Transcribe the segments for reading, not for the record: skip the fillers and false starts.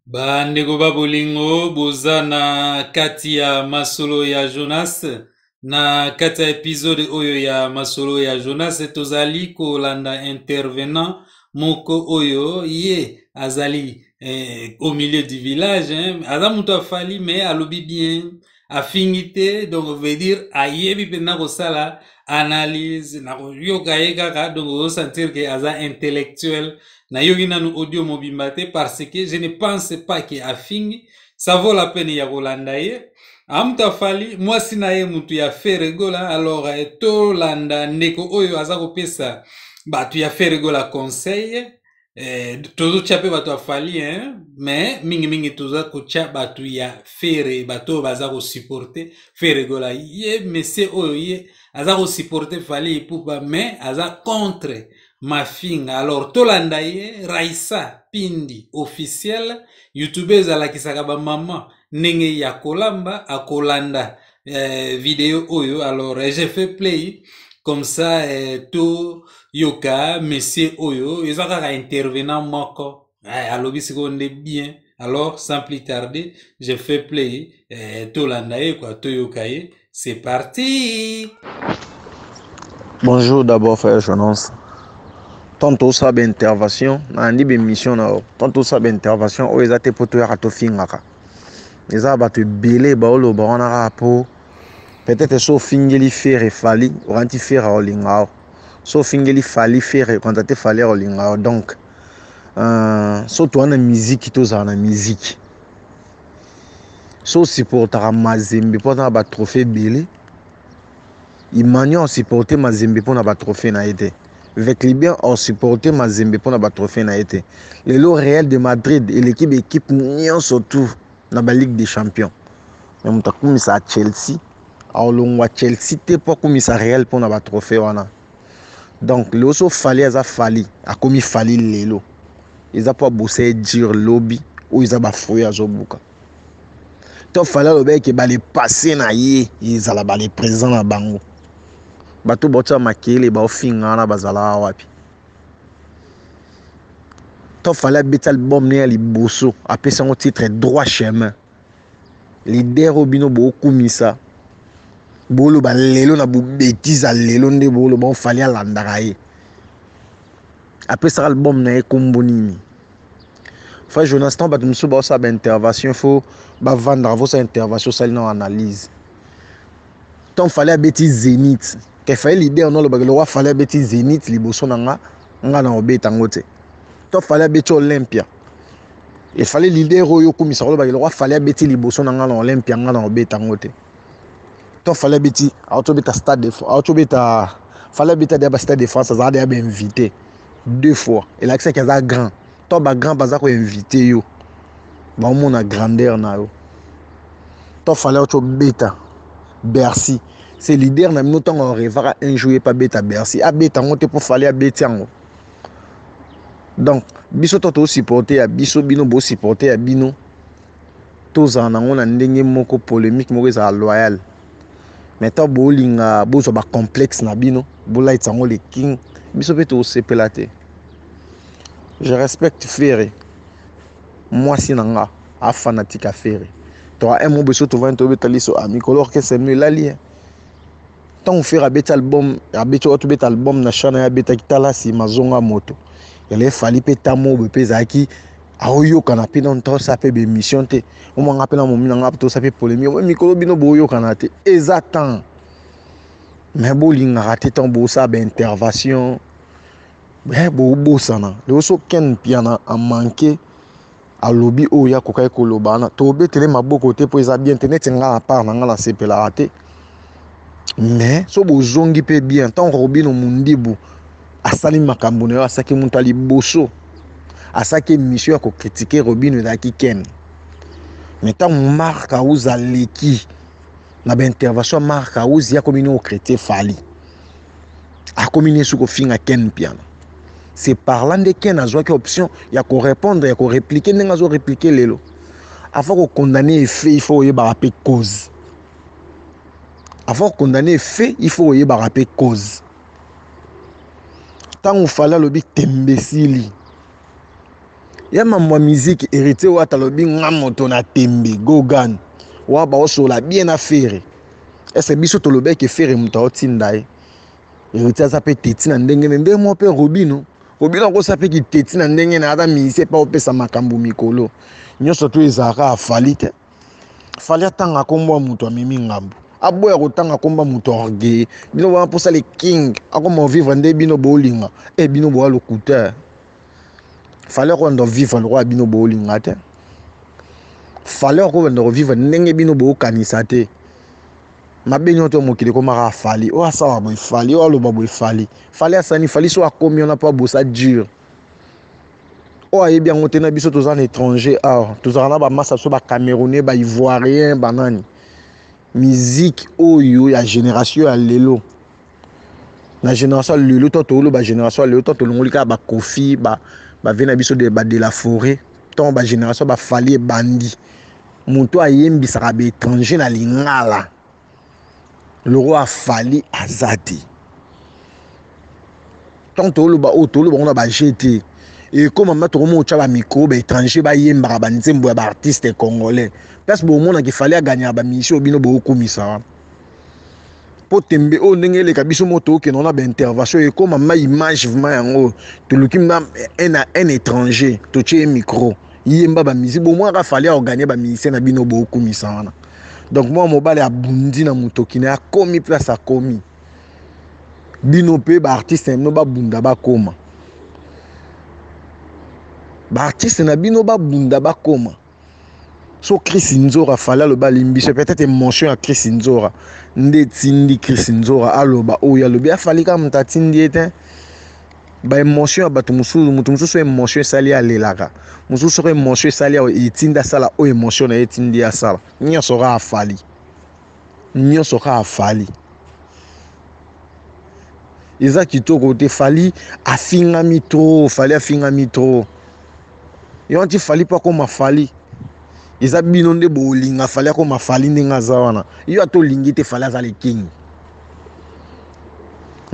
Bandeko babolingo boza na kati ya masolo ya Jonas. Na kati ya episode oyo ya masolo ya Jonas tozali kolanda intervenant moko oyo ye azali au milieu du village, aza mutu afali mais alobi bien afingi te, donc veut dire ayebi mpena kosala analyse na koyoka ye kaka, donc osentir ke aza intellectuel. Nayoki nanu audio mobimba te parce que je ne pense pas que afingi ça vaut la peine ya kolanda ye. Amuta fali mwasi na ye mutu ya feregola, alors tolanda ndeko oyo aza kopesa batu ya feregola conseil. Tozotia pe batu afali, mais mingi toza kotia batu ya fere, batu baza supporter feregola. Ye monsieur oyo ye aza supporter fali ipupa, mais aza contre Mafinga. Alors tolanda ye Raissa Pindi officiel youtubeuse alakisaka ba mama ndenge ya kolamba akolanda vidéo oyo. Alors j'ai fait play comme ça, to yoka monsieur oyo ezaka intervenant moko alobi sikonde bien. Alors sans plus tarder j'ai fait play tolanda ye quoi, to yoka ye. C'est parti. Bonjour d'abord frère Jonas. Tantôt ça intervention, nandi be mission na tantôt ça intervention o ezate poto ya to fingaka. Eza ba te belé ba olo ba ona rapo. Peut-être so fingeli faire fali, oranti faire olinga. So fingeli fali faire quand te fali olinga. Donc so to na musique to za na musique. So supportera Mazembe pour na ba trophée belé. Imani on supporter Mazembe pour na ba trophée na été. Avec Libyen on supporter Mazembe pour na ba trophée na été. Le lot Real de Madrid et l'équipe nion surtout na ba Ligue des Champions. Mais on t'a comme ça Chelsea. Alors l'on Chelsea t'es pas comme ça Real pour na ba trophée wana. Donc le so fallait ça fali a comme il fallait lelo. Ils a pas bossé dire lobby ou ils a ba fouiller azobuka. To fallait le bec ba les passer na ye, ils a la ba les présent na bango. Bato botsa makele ba ofinga na bazala wapi. To fallait bet album ne ali bosso apé son titre droit chemin. Leader obino bo kumisa. Bolo ba lelo na bu bêtise lelo nde bolo ba fallait landaka ye. Après ça album na ekombonini. Frère Jonathan bato musu ba sa intervention faut ba vendre vos intervention ça na analyse. Ton fallait bêtise Zénith. Que fait l'idée on le roi fallait bêtise Zénith liboso nanga nga na obeta ngote. Ton fallait bêtise Olympia. Il fallait l'idée royo komisa le roi fallait bêtise liboso nanga na Olympia nga na obeta ngote. Ton fallait bêtise autobeta stade de autobeta fallait bêtise de stade de France ça a été invité deux fois. Et l'accès que ça grand. Ton ba grand baza ko invité yo. Ba mon a grandeur na yo. Ton fallait autobeta Bercy. C'est leader na mino tango revara un jouer pas beta Bercy. A beta ngote pour fallait a betiango. Donc biso toto supporter a biso bino bo supporter a bino. Toza na ngona ndenge moko polémique moko za loyal. Mais to bolinga bozo ba complexe na bino, bola itango le king. Biso pe to sepelate. Je respecte Ferré. Moi si nanga a fanatique à Ferré. Toi un mot beso to va to betali so ami color que c'est mieux la lien. Tant faire abet album abet auto bet album na chana abet kitala si mazonga moto. Il fallait peta mo be pezaki aoyo kana pe non to ça pe be mission te. O mo ngapela mo mina to ça pe polémique. Mo mikolo bino boyo kana te. Exactement. Mais bolinga raté ton bo ça be intervention. Ben bo sana. Le so ken piana a manqué a lobby o ya kokai kolobana. To betele maboko te po eza bien tenet nga a part na nga la sepela raté. Mais so bozongi pe bien tant Robino Mundibu asali makambo na yo asaki muntu ali boso asaki mission ko critiquer Robino daki ken. Mais tant marka uzaleki na ba intervention marka uzia komino critiquer fali a komine suko finga ken piano. C'est parlant de ken azwa ki option ya ko répondre ya ko répliquer ndenga zo répliquer lelo avant ko condamner fait il faut y rappeler cause. Avant de condamner fait, il faut y rappeler cause. Tant qu'il fallait le but imbécile. ya mamwa musique hérité wa talobi ngamoto na tembe gogan wa ba osola bien affaire ese biso tolobe ke faire muta otindai hérité za pe teti na ndenge ndenge mo pe Robino ko sape ki teti na ndenge na ata mise pa opesa makambo mikolo nyoso to ezaka afalite fali atanga kombo muto amemi ngambo aboya kotanga komba muto orgueil bino ba posa le king akoma vivre nde bino bolinga e bino bo lokuta fallait qu'on doit vivre le roi bino bo lingate fallait qu'on doit vivre ndenge bino bo kanisate mabenyo to mokile ko mara fali o asa bo fali o lo bo fali fallait asani fali so akomi on a pas bossa dur o aye bien ngote na biso tous en étranger ah tous en ba massa so ba camerounais ba ivoirien banani musique oyo ya génération ya lelo na génération lelo to lo ba génération lelo to longolika ba kofi ba vena biso de la forêt ton ba génération ba fali bandi muto ayembi saka ba étranger na lingala le roi fali azati ton tolo ba on a ba jeté et comme maman mo tchaba micro ba étranger ba yemba ba nzembo ya ba artiste congolais parce que bon qui fallait gagner ba mission bino bo komisa po tembe o ndenge le kabiso moto ke non a ba intervention et comme ma image vraiment yango to lukimba un étranger to tche micro yemba ba musique bon moi ka fallait organiser ba musicien na bino bo komisa wana donc moi mobile a bundi na mutoki na komi place a komi bino pe ba artiste no ba bunda ba koma ba artiste na bino ba bunda ba koma so Chris Nzora fala lo ba limbiso peut-être mention à Chris Nzora nde tindi Chris Nzora aloba oya lobi afali ka mtatindi ete ba émotion ba musu so émotion sali alelaka musu so émotion sali o itinda sala o émotion na etindi ya sala nyoso ka afali eza kitoko te fali afinga mitro yonti fali pa koma fali eza bino nde bolinga fali koma fali ndinga zawana yo atolingi te fali za le king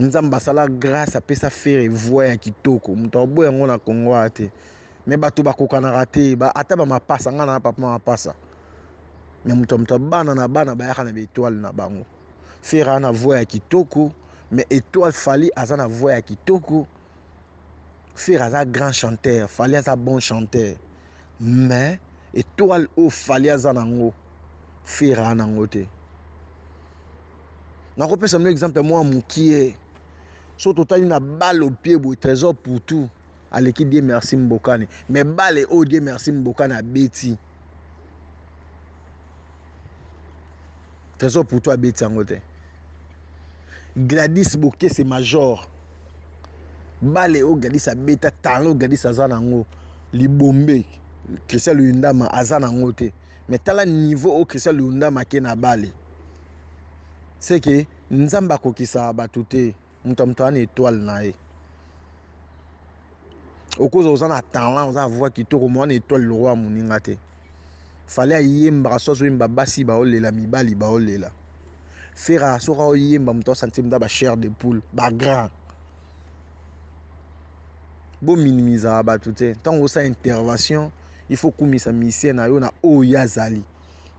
nzamba sala grâce a pesa faire voix ya kitoko muto boya ngona Kongo ate me bato bakokana rate ba ata ba mapasa ngana na papa mapasa me muto bana na bana ba yaka na étoile na bango faire na voix ya kitoko mais étoile fali azana voix ya kitoko faire aza grand chanteur fali aza bon chanteur mais étoile o fali azana ngo faire anango te na ko pesa un exemple moi mukie so total na balle au pied bo trésor pour tout à l'équipe de merci Mbokani mais balle au Dieu merci Mbokani a beti trésor pour toi beti angote Gladys Boké c'est major balle au Gladys a beta talon Gladys azana ngo libombe Christian Lundama azana ngote mais tala niveau au Christian Lundama ke na balle c'est que nzamba kokisa batute mutamtana étoile nae okozo ozana talent oza voix kitoko mona étoile le roi muninga te fallait yemba sozo yemba basi ba olela mibali ba olela fera soka yemba muto centime da ba chair de poule ba grand bo minimiser batute tant osa intervention il faut kumisa mission na yo na o yazali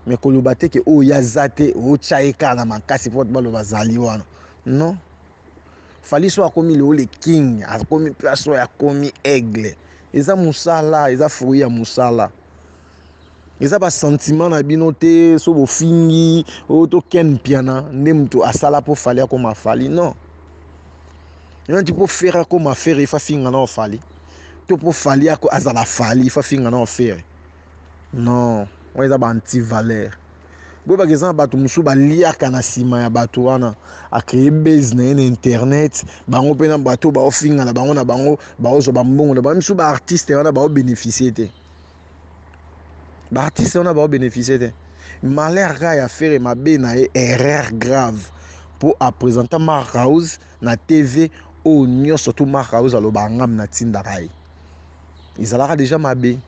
mais koloba te ke o yazate o chaika na makasi pot balo bazali wana non fali so akomi le king akomi place so akomi aigle eza musala eza fruit ya musala eza ba sentiment na bino te so bo fingi o to ken piana nde mtu asala po fali akoma fali non yon tipo faire comme faire il faut finga na fali to po fali ako azala fali il faut finga na faire non on eza ba anti valeur bo ba exemple bato musu ba liaka na sima ya bato wana a créer base na internet bango pena bato ba ofinga na bango ba ozo ba mbongo na ba musu ba artiste wana ba bénéficier te ba artiste wana ba bénéficier te malheur ga ya faire ma be na erreur grave pour à présenter ma house na TV o nyo surtout ma house alo ba ngam na tinda rai izalaka déjà ma be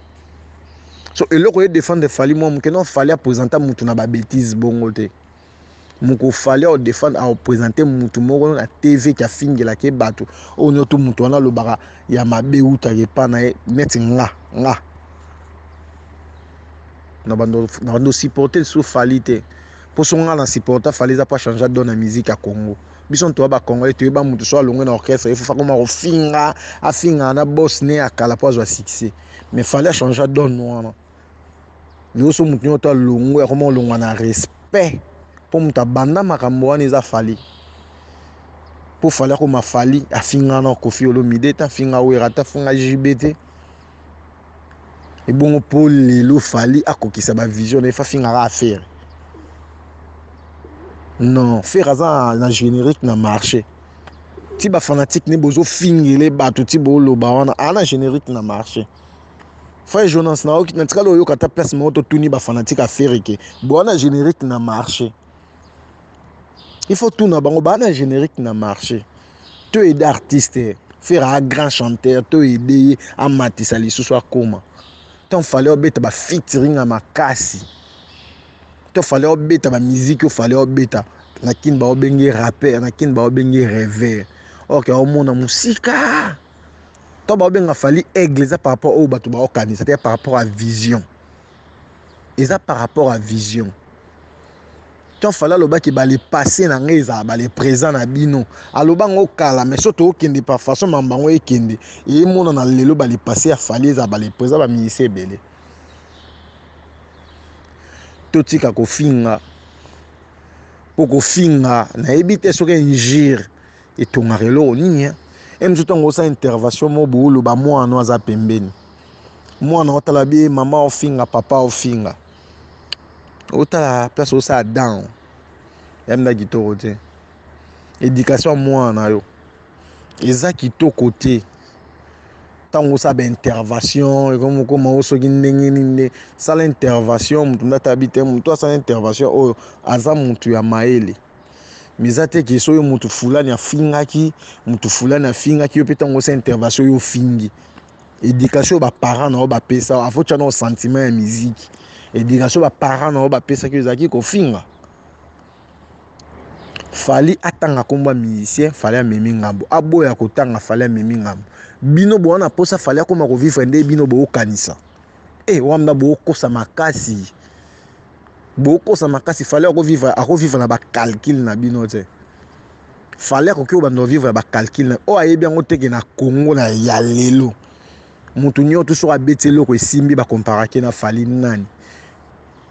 so eloko ye défendre fali moi que non fallait présenter mutu na ba bêtise bongo te moko fallait au défendre à présenter mutu moko na TV qui a fingela ke bato o nyoto mutu wana lobaka ya mabe uta ke pa na meti nga na bando supporter sous falite pour son nga na supporter fallait ça pas changer dans la musique à Congo bison to ba Congo et to ba mutu so alongwe na orchestre il faut fa comme finga na boss ne akala pas wa succès mais fallait changer dans noir yo so mutu nyoto alongwe comment longwa na respect pour muta banda makambo wana eza fali pour fallait ko mafali afinga na Koffi Olomide ta finga wera ta finga JBT et bon pour lelo fali akokisa ba vision e fa finga ra faire non faire ça na générique na marché ti ba fanatique ne bozo fingele bato ti bolo ba wana ana générique na marché Frère Jonas na oki na tikalo yo kata place moto tuni ba fanatique à faire que bon na générique na marché il faut tout na bango ba na générique na marché to aider artiste faire un grand chanteur to aider à matisa li so koma ton fallait obeta ba featuring à makasi to fallait obeta ba musique fallait obeta na kin ba obenge rapper na kin ba obenge rêveur OK au monde musika to ba obenga fali église par rapport au bato ba okani c'est par rapport à vision et ça par rapport à vision ton fallait loba ki ba le passé na ngeza ba le présent na bino aloba ngo kala mais surtout okende par façon mambango ekende et mona na lelo ba le passé a fallait za ba le présent ba ministère belé totika ko finga poko finga na ebite soke njir et tongarelo ni et nous tout ngosa intervention mo bolo ba mwana aza pembeni mwana otala bi mama ofinga papa ofinga otala place osa down yamna kitoko te éducation mwana yo eza kitoko te tango sa ba intervention comme comment osoki ndenge ninde sala intervention mutu ndatabite mutu asala intervention oyo aza mutu ya maele mizate ke so yo mutu fulani afingaki mutu fulani afingaki yo petango sa intervention yo fingi éducation ba parents na ba pesa afo tchana au sentiment ya musique éducation ba parents na ba pesa ki zaki ko finga fali atanga komba musicien fali amemi ngambo aboya kotanga fali amemi ngambo bino bona posa fali akoma ko vivre nde bino bo kanisa wamda bo kosa makasi fali ako vivre na ba calcul na bino te fali ako ki bando vivre ba calcul na o ayebi ngo teke na Congo na ya lelo mutu nyoto so abetelo ko simbi ba comparake na fali nani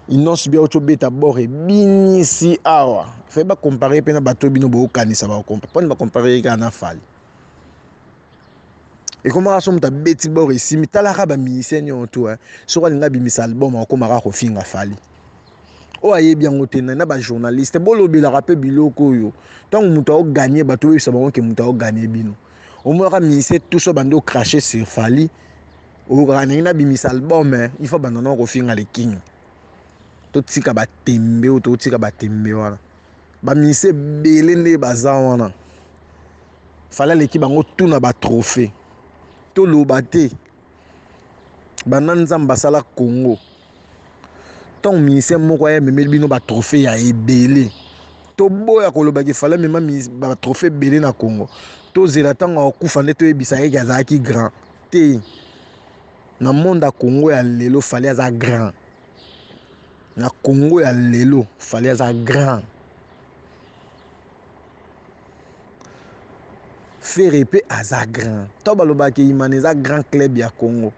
inos bien auto beta bore binisi awa fait ba comparer pena bato bino bo kanisa ba comparer ka na fali et comment aso muta beti bore simi tala ka ba musicien nyoto so ka linga bimisa album ko mara ko finga fali o ayebi yango te na ba journaliste bolobela rappe biloko yo tant muta o gagner bato yo sabango ke muta o gagner bino o mo ka musicien tout so bando cracher sur fali o gagner na bimisa album il faut bandana ko finga le king totika batembe o totika batembe wana ba mise belende baza wana fala leki bango tuna ba trophée to lobate bananza mbasala Congo ton mise moko ya memeli bino ba trophée ya ebele to boya ko lobaki fala mema ba trophée belé na Congo to zela tanga okufa nde to ebisa yeki azaki grand te na monde ya Congo ya lelo fala aza grand na Congo ya lelo fallait aza grand faire épée aza grand to balobaki imane za grand club ya Congo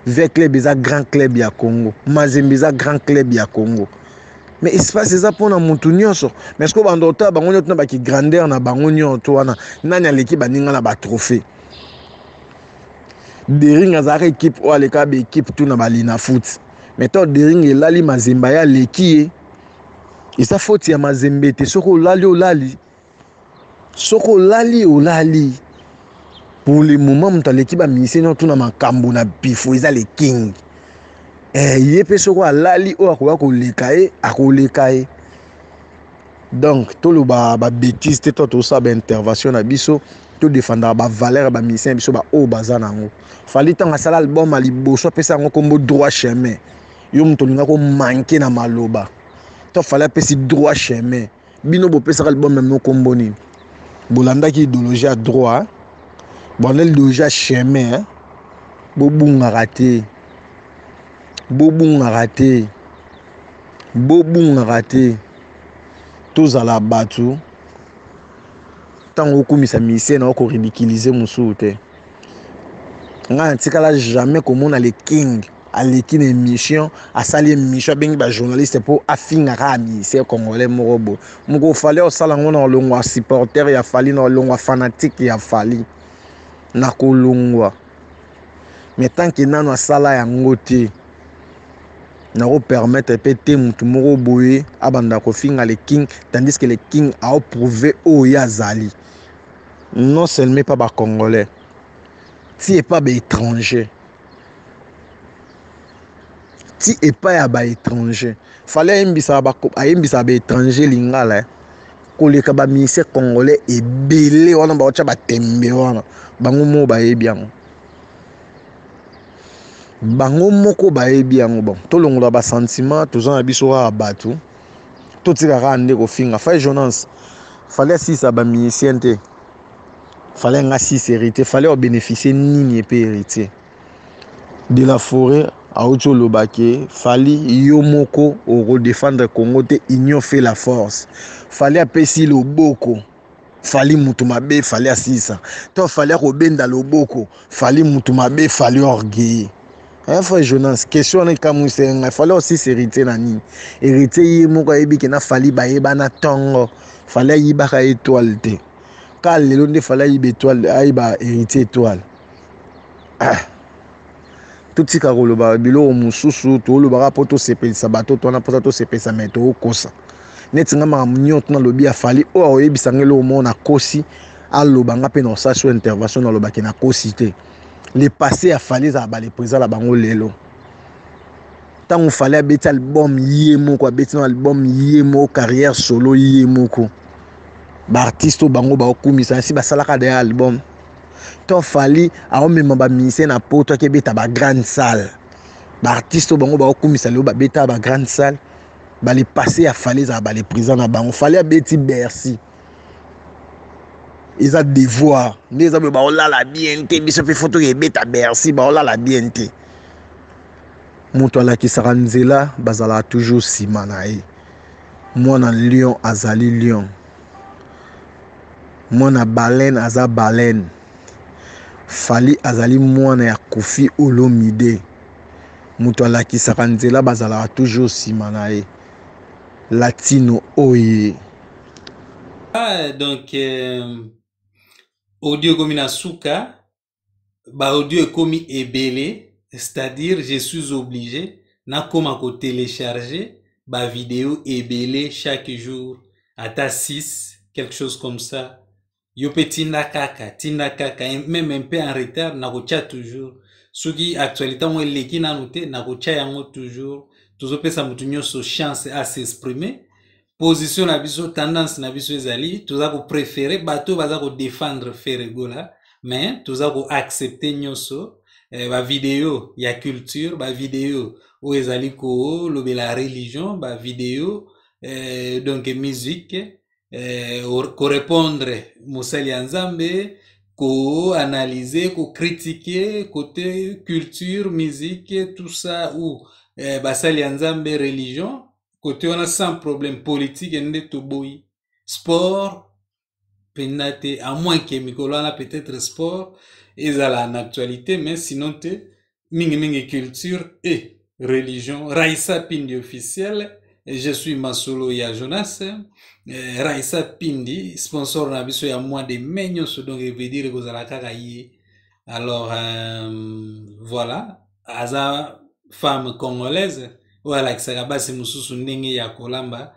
V club za grand club ya Congo Mazembe za grand club ya Congo mais espace ça pour na mutu nyonso mais ce que bandota bango nyoto na baki grandeur na bango nyoto wana nani aleki baninga na ba trophée Dering azaka équipe o aleka ba équipe tout na balina foot mais toi Dering elali Mazembe ya leki et ça faute ya Mazembe te soko olali pour le moment mutu aleki ba miseno tout na makambo na bifo eza le king yepe soko alali o akoya koleka e donc to lo ba bêtise te to ça ba intervention na biso to défendre ba valeur ba misien biso ba o bazana ngo fali tanga sala album ali boso pesa ngo kombo droit chemin yo mutu linga ko manquer na maloba to fali pesi droit chemin bino bopesaka album même no komboni bolandaki idéologie à droit bon idéologie à chemin bobungaka te tozala bato ntango okumisa misien na okoridiculize mosusu te nga natikala jamais komona le king aleki na émission asali émission abengi bajournaliste mpo afingaka amisien congolais moko boye moko ofali osala ngo na olongwa supporter ya fali na olongwa fanatique ya fali na kolongwa mais tanke nano asala yango te nakopermettre pe te mutu moko boye abanda kofinga le king tandis que le king aoprouve oyo azali non seulement pas ba congolais ti pas ba étranger ti pas ya ba étranger fallait ayembisa ba étranger lingala koleka ba ministère congolais ebele wana ba otya batembe wana bango mo bayebi yango bango moko bayebi yango bon tolongola ba sentiment tozana biso ka bato totikaka nde kofinga fa Jonas fallait si ça ba ministère te fallait nga si hérité fallait au bénéficier nini pe héritier de la forêt à auto lobake fallait yo moko au défendre Congo te union fait la force fallait apesi loboko fallait mutu mabe fallait asisa to fallait ko benda loboko fallait mutu mabe fallait orgueil. Frère Jonas, question est comme c'est il fallait aussi hériter nani. Hériter yi moko yebi ke na fali ba yeba na tongo. Fallait yi ba ka étoile te. Quand lelo nde fallait yi étoile ay ba hériter étoile. Tout tika koloba bilo mususu to lo ba poto sepelisa bato to na poto to sepelisa meto kosa. Netinga ma mnyot na lobi afali o yebisa ngelo mo na kosi aloba nga pe na sa so intervention na loba ke na kosi te. Le passé a fallu à les présents la bango lelo tant on fallait bêter album yemo quoi bêter album yemo carrière solo yemo ko ba artiste bango ba okumisa si ba salaka de album tant fallait a même ba ministère na poto ke beta ba grande salle ba artiste bango ba okumisa le ba beta ba grande salle ba le passé a fallu à les présents na bango fallait bêter Bercy. Ils ont devoir. Ils ont dit, la bienté. Ils ont fait photo et bêta Bercy. La bienté. Moutouala qui s'aranzela, bazala toujours si manae. Moi na lion, azali lion. Moi na baleine, aza baleine. Fali azali moi na Koffi Olomide. Moutouala qui s'aranzela, bazala toujours si manae. Latino oye. Donc, audio comme na souka, ba audio est comme ebele, c'est-à-dire je suis obligé na comme à télécharger ba vidéo ebele chaque jour à ta 6 quelque chose comme ça. Yo petit nakaka, même un peu en retard na kocha toujours. Suki actualité moi leki na noté na kocha yango toujours. Toujours pesa mutu nyonso chance à s'exprimer. Position na biso tendance na biso ezali toza ko préférer bato baza ko défendre Ferregola mais toza ko accepter nyonso ba vidéo ya culture ba vidéo o ezali ko lobela religion ba vidéo donc musique ko répondre mosali ya Nzambe ko analyser ko critiquer côté culture musique tout ça ou basali ya Nzambe religion. Côté on a sans problème politique et tout boy sport penate à moins que Mikolo a peut-être sport et ça en actualité mais sinon te mingi culture et religion Raissa Pindi officiel et je suis Masolo ya Jonas Raissa Pindi sponsor na biso ya mois de menyos donc je veux dire que vous allez kakayi alors voilà aza femme congolaise voilà, ça va c'est mususu ndenge ya kolamba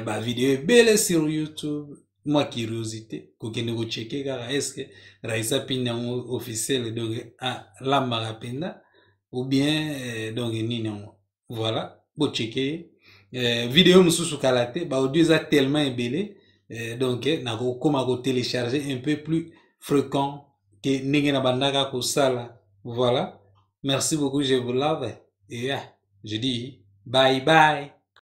ba vidéo belle sur YouTube. Moi curiosité, kokende ko checker kaka est-ce que Raissa Pindi officiel donc lamba rapenda ou bien donc nini voilà, bo checker vidéo mususu kalate ba audio za tellement belle donc na ko koma ko télécharger un peu plus fréquent que ndenge na bandaka ko sala. Voilà. Merci beaucoup, je vous love et je dis bye bye.